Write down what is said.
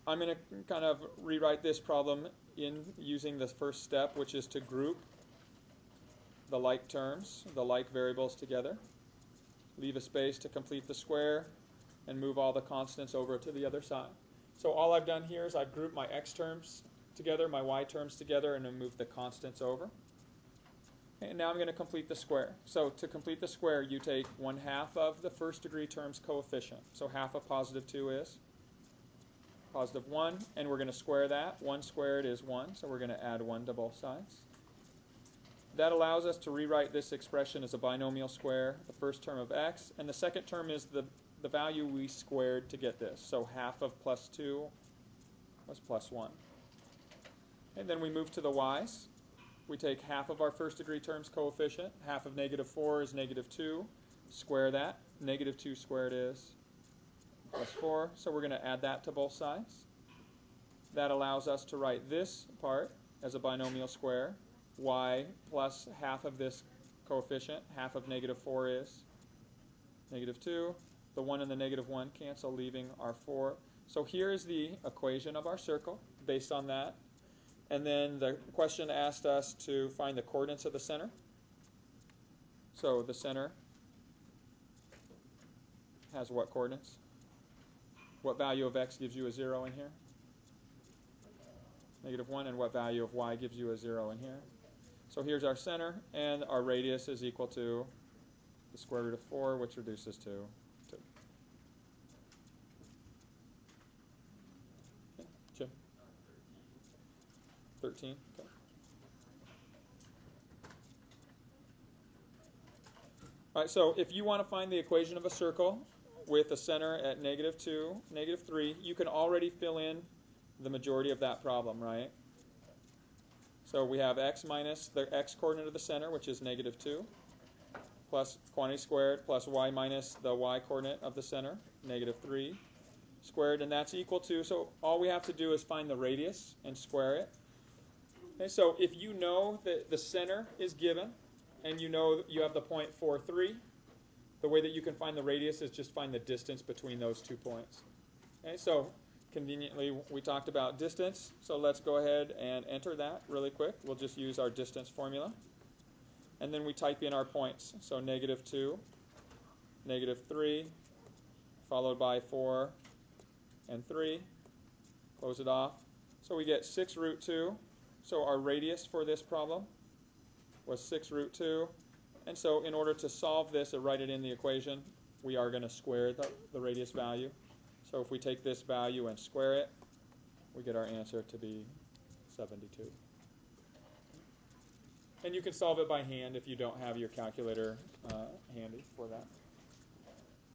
I'm going to kind of rewrite this problem in using the first step, which is to group the like terms, the like variables together. Leave a space to complete the square, and move all the constants over to the other side. So all I've done here is I've grouped my x terms together, my y terms together, and then moved the constants over. And now I'm going to complete the square. So to complete the square, you take 1/2 of the first degree term's coefficient. So half of positive 2 is positive 1, and we're going to square that. 1 squared is 1, so we're going to add 1 to both sides. That allows us to rewrite this expression as a binomial square, the first term of x, and the second term is the value we squared to get this. So half of plus 2 was plus 1. And then we move to the y's. We take half of our first degree term's coefficient. Half of negative 4 is negative 2. Square that. Negative 2 squared is plus 4. So we're going to add that to both sides. That allows us to write this part as a binomial square. Y plus half of this coefficient. Half of negative 4 is negative 2. The 1 and the negative 1 cancel, leaving our 4. So here is the equation of our circle based on that. And then the question asked us to find the coordinates of the center. So the center has what coordinates? What value of x gives you a 0 in here? Negative 1. And what value of y gives you a 0 in here? So here's our center, and our radius is equal to the square root of 4, which reduces to 2. Okay. Jim? 13. Okay. All right, so if you want to find the equation of a circle with a center at negative 2, negative 3, you can already fill in the majority of that problem, right? So we have x minus the x coordinate of the center, which is negative 2, plus quantity squared, plus y minus the y coordinate of the center, negative 3 squared, and that's equal to, so all we have to do is find the radius and square it. Okay, so if you know that the center is given, and you know you have the point 4, 3, the way that you can find the radius is just find the distance between those 2 points. Okay, so conveniently, we talked about distance, so let's go ahead and enter that really quick. We'll just use our distance formula. And then we type in our points. So negative 2, negative 3, followed by 4 and 3. Close it off. So we get 6 root 2. So our radius for this problem was 6 root 2. And so in order to solve this or write it in the equation, we are going to square the radius value. So if we take this value and square it, we get our answer to be 72. And you can solve it by hand if you don't have your calculator handy for that.